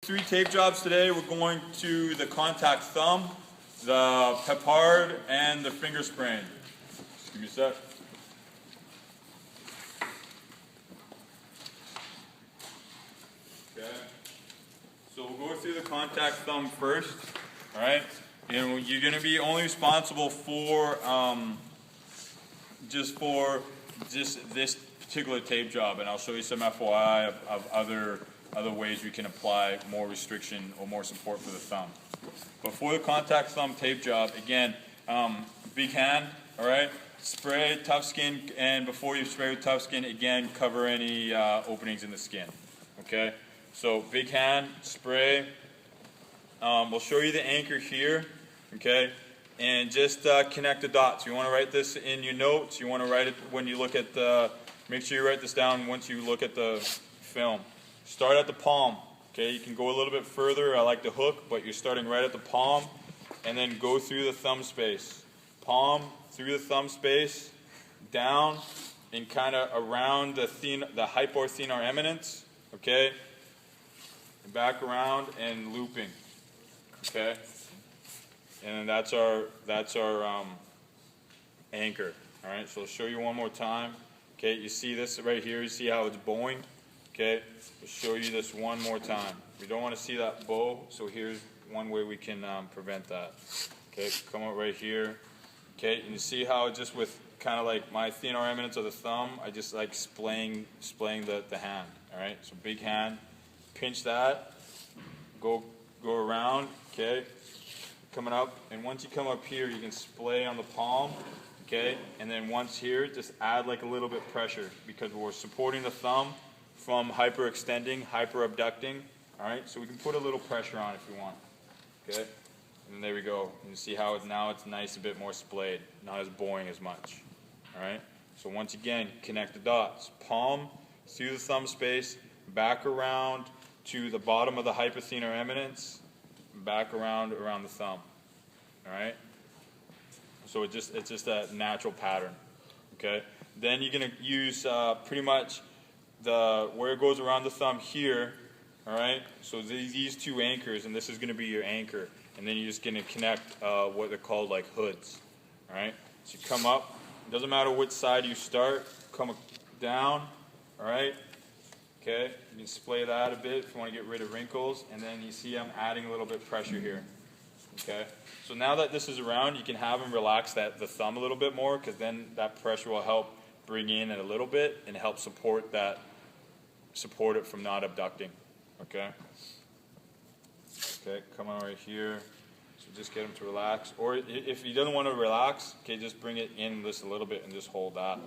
three tape jobs today. We're going to the contact thumb, the pepard, and the finger sprain. Just give me a sec. Okay. So we'll go through the contact thumb first. All right. And you're going to be only responsible for just this particular tape job, and I'll show you some FYI of other ways we can apply more restriction or more support for the thumb. But for the contact thumb tape job, again, big hand, all right? Spray tough skin, and before you spray with tough skin, again, cover any openings in the skin, okay? So big hand, spray. We'll show you the anchor here, okay? And just connect the dots. You want to write this in your notes. You want to write it when you look at the, make sure you write this down once you look at the film. Start at the palm, okay? You can go a little bit further. I like the hook, but you're starting right at the palm, and then go through the thumb space. Palm, through the thumb space, down, and kind of around the hypothenar eminence, okay? And back around and looping, okay? And that's our anchor. All right, so I'll show you one more time. Okay, you see this right here. You see how it's bowing. Okay, I'll show you this one more time. We don't want to see that bow, so here's one way we can prevent that. Okay, come up right here. Okay, and you see how just with kind of like my thenar eminence of the thumb, I just like splaying the hand. All right, so big hand, pinch that, go around. Okay. Coming up, and once you come up here, you can splay on the palm, okay? And then once here, just add like a little bit pressure because we're supporting the thumb from hyperextending, hyperabducting, all right? So we can put a little pressure on if you want, okay? And there we go. You see how now it's nice, a bit more splayed, not as bowing as much, all right? So once again, connect the dots. Palm through the thumb space, back around to the bottom of the hypothenar eminence, back around the thumb. All right. So it's just a natural pattern. Okay. Then you're gonna use pretty much where it goes around the thumb here. All right. So these two anchors, and this is gonna be your anchor, and then you're just gonna connect what they're called like hoods. All right. So you come up. It doesn't matter which side you start. Come down. All right. Okay, you can splay that a bit if you want to get rid of wrinkles, and then you see I'm adding a little bit of pressure here. Okay, so now that this is around, you can have them relax the thumb a little bit more, because then that pressure will help bring in a little bit and help support it from not abducting. Okay. Okay, come on right here. So just get him to relax, or if he doesn't want to relax, okay, just bring it in just a little bit and just hold that.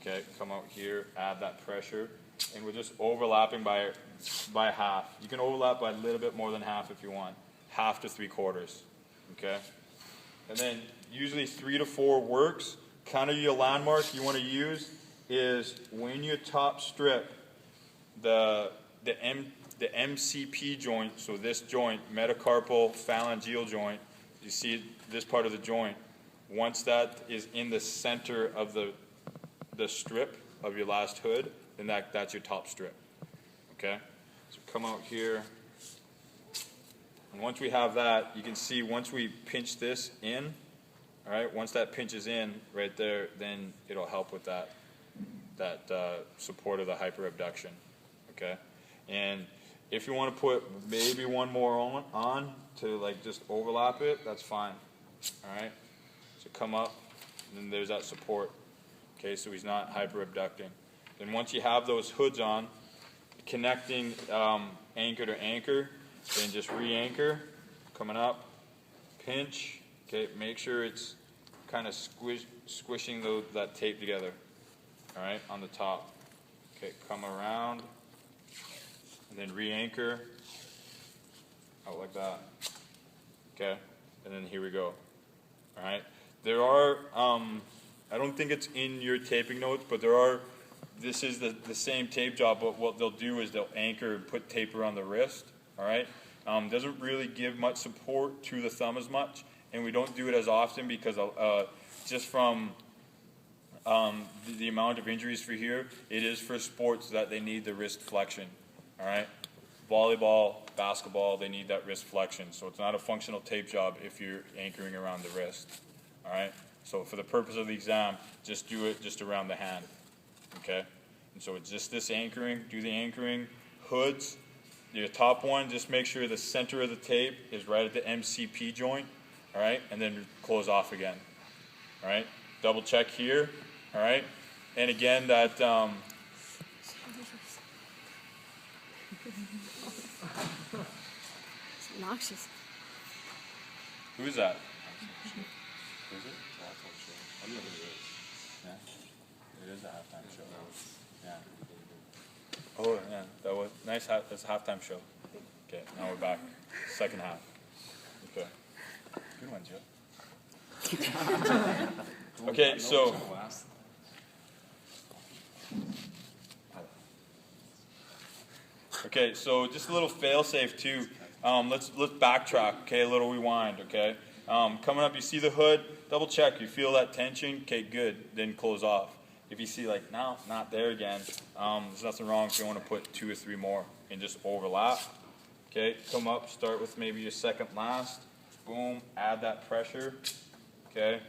Okay, come out here, add that pressure. And we're just overlapping by half. You can overlap by a little bit more than half if you want. Half to 3/4. Okay? And then usually 3 to 4 works. Kind of your landmark you want to use is when you top strip the MCP joint, so this joint, metacarpal phalangeal joint, you see this part of the joint, once that is in the center of the strip of your last hood, then that's your top strip. Okay? So come out here. And once we have that, you can see once we pinch this in, all right, once that pinches in right there, then it'll help with that support of the hyperabduction. Okay? And if you want to put maybe one more on to like just overlap it, that's fine. All right? So come up, and then there's that support. Okay, so he's not hyperabducting. Then once you have those hoods on, connecting anchor to anchor, then just re-anchor, coming up, pinch, okay, make sure it's kind of squishing that tape together, all right, on the top. Okay, come around, and then re-anchor, out like that, okay, and then here we go, all right. There are, I don't think it's in your taping notes, but this is the same tape job, but what they'll do is they'll anchor and put tape around the wrist, all right? Doesn't really give much support to the thumb as much, and we don't do it as often because just from the amount of injuries for here, it is for sports that they need the wrist flexion, all right? volleyball, basketball, they need that wrist flexion. So it's not a functional tape job if you're anchoring around the wrist. All right? So for the purpose of the exam, just do it just around the hand. Okay? And so it's just this anchoring, do the anchoring. Hoods, your top one, just make sure the center of the tape is right at the MCP joint. All right? And then close off again. All right? Double check here. All right? And again, that... It's obnoxious. Who is that? Who is it? I don't know who it is. Yeah. It is a halftime show. Yeah. Oh, yeah. That was nice. That's a halftime show. Okay, now we're back. Second half. Okay. Good one, Joe. Okay, so... Okay, so just a little fail-safe too. Let's backtrack. Okay, a little rewind. Okay, coming up, you see the hood. Double check. You feel that tension. Okay, good. Then close off. If you see like no, not there again, there's nothing wrong if you want to put 2 or 3 more and just overlap. Okay, come up. Start with maybe your second last. Boom. Add that pressure. Okay.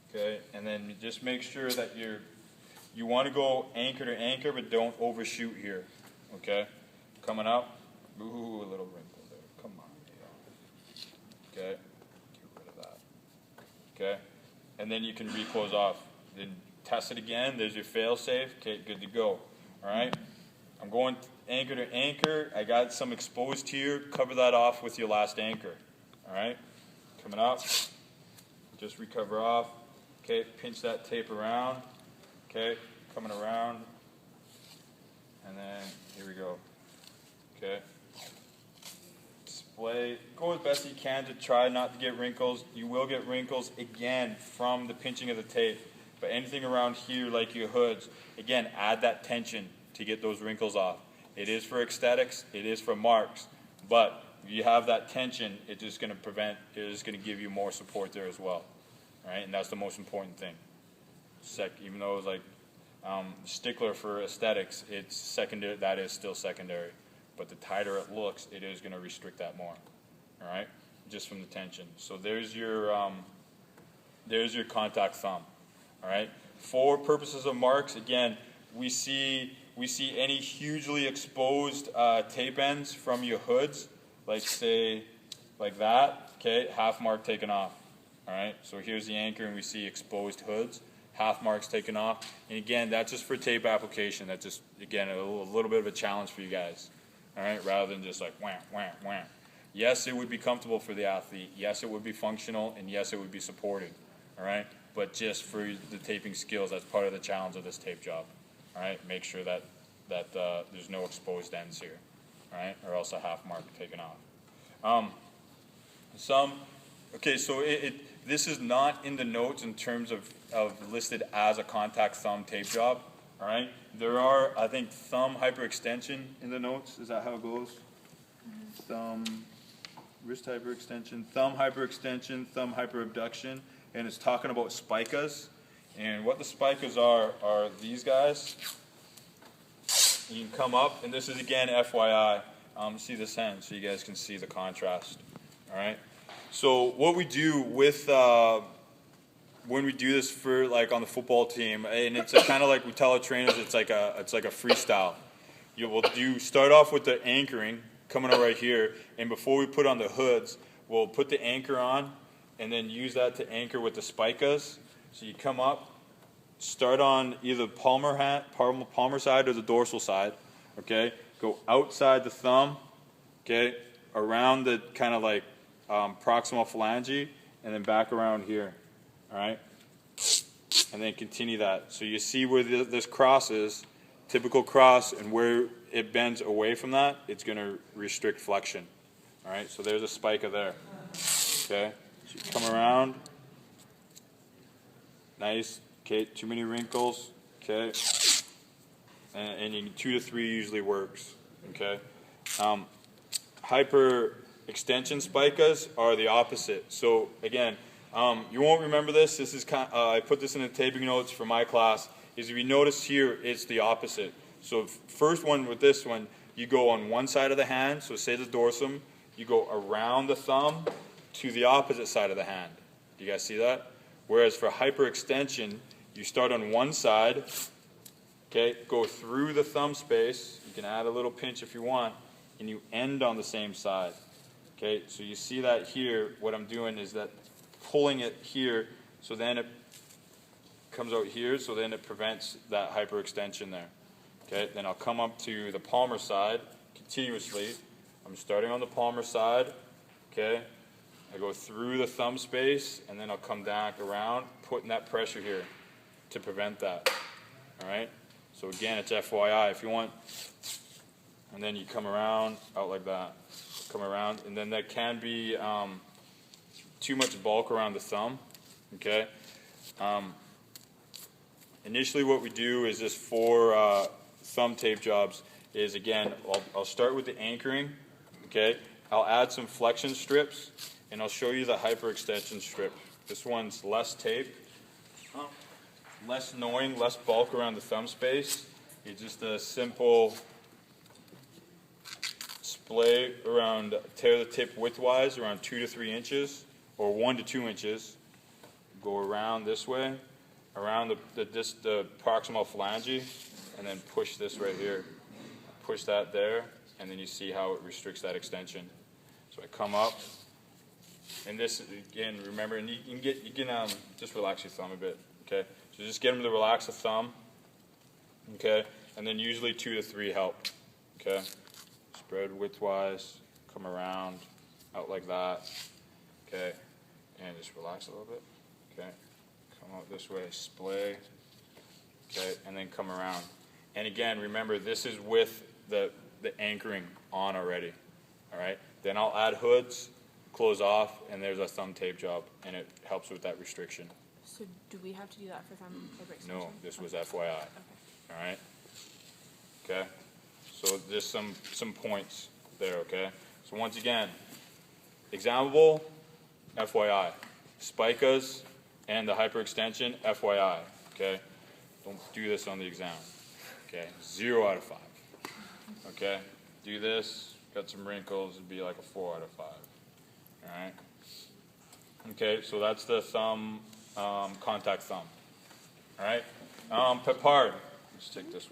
Okay, and then just make sure that you want to go anchor to anchor, but don't overshoot here. Okay, coming up. Ooh, a little wrinkle there. Come on. Okay, get rid of that. Okay, and then you can re-close off. Then test it again. There's your fail-safe. Okay, good to go. All right, I'm going anchor to anchor. I got some exposed here. Cover that off with your last anchor. All right, coming up. Just recover off. Okay, pinch that tape around. Okay, coming around. And then, here we go. Okay. Display. Go as best you can to try not to get wrinkles. You will get wrinkles, again, from the pinching of the tape. But anything around here, like your hoods, again, add that tension to get those wrinkles off. It is for aesthetics. It is for marks. But if you have that tension, it's just going to prevent, it is going to give you more support there as well. All right? And that's the most important thing. Even though it's like, stickler for aesthetics, it's secondary. That is still secondary, but the tighter it looks, it is going to restrict that more. All right, just from the tension. So there's your contact thumb. All right. For purposes of marks, again, we see any hugely exposed tape ends from your hoods, like say like that. Okay, half mark taken off. All right. So here's the anchor, and we see exposed hoods. Half marks taken off. And again, that's just for tape application. That's just, again, a little bit of a challenge for you guys. All right, rather than just like wham, wham, wham. Yes, it would be comfortable for the athlete. Yes, it would be functional. And yes, it would be supported. All right, but just for the taping skills, that's part of the challenge of this tape job. All right, make sure that there's no exposed ends here. All right, or else a half mark taken off. Okay, so this is not in the notes in terms of listed as a contact thumb tape job. All right, there are, I think, thumb hyperextension in the notes. Is that how it goes? Thumb, wrist hyperextension, thumb hyperabduction, and it's talking about spicas. And what the spicas are these guys. You can come up, and this is again FYI. See this hand so you guys can see the contrast. All right. So what we do with when we do this for like on the football team, and it's kind of like we tell our trainers, it's like a freestyle. We'll start off with the anchoring coming up right here, and before we put on the hoods, we'll put the anchor on, and then use that to anchor with the spicas. So you come up, start on either palmar side or the dorsal side. Okay, go outside the thumb. Okay, around the kind of like proximal phalange, and then back around here. All right, and then continue that. So you see where this cross is, typical cross, and where it bends away from that, it's going to restrict flexion. All right, so there's a spica there. Okay, so you come around. Nice. Okay, too many wrinkles. Okay, and 2 to 3 usually works. Okay, hyper extension spicas are the opposite. So again, you won't remember this. This is I put this in the taping notes for my class. Is if you notice here, it's the opposite. So first one with this one, you go on one side of the hand, so say the dorsum, you go around the thumb to the opposite side of the hand. Do you guys see that? Whereas for hyperextension, you start on one side, okay, go through the thumb space, you can add a little pinch if you want, and you end on the same side. Okay, so you see that here, what I'm doing is that pulling it here, so then it comes out here, so then it prevents that hyperextension there. Okay, then I'll come up to the palmar side continuously. I'm starting on the palmar side, okay, I go through the thumb space, and then I'll come back around, putting that pressure here to prevent that. Alright, so again, it's FYI if you want, and then you come around, out like that. Come around, and then that can be too much bulk around the thumb. Okay. Initially, what we do is just for thumb tape jobs is again, I'll start with the anchoring. Okay. I'll add some flexion strips, and I'll show you the hyperextension strip. This one's less tape, less knowing, less bulk around the thumb space. It's just a simple splay around, tear the tip widthwise around 2 to 3 inches, or 1 to 2 inches. Go around this way, around the proximal phalange, and then push this right here. Push that there, and then you see how it restricts that extension. So I come up, and this again, remember, and you can just relax your thumb a bit. Okay, so just get them to relax the thumb. Okay, and then usually 2 to 3 help. Okay. Spread widthwise, come around, out like that, okay, and just relax a little bit, okay, come out this way, splay, okay, and then come around. And again, remember, this is with the anchoring on already, all right? Then I'll add hoods, close off, and there's a thumb tape job, and it helps with that restriction. So do we have to do that for thumb hyperextension? No, this was FYI, okay. All right, okay? So just some points there, okay? So once again, examinable, FYI. Spicas and the hyperextension, FYI, okay? Don't do this on the exam, okay? 0 out of 5, okay? Do this, got some wrinkles, it'd be like a 4 out of 5, all right? Okay, so that's the thumb, contact thumb, all right? Pepard, let's take this one.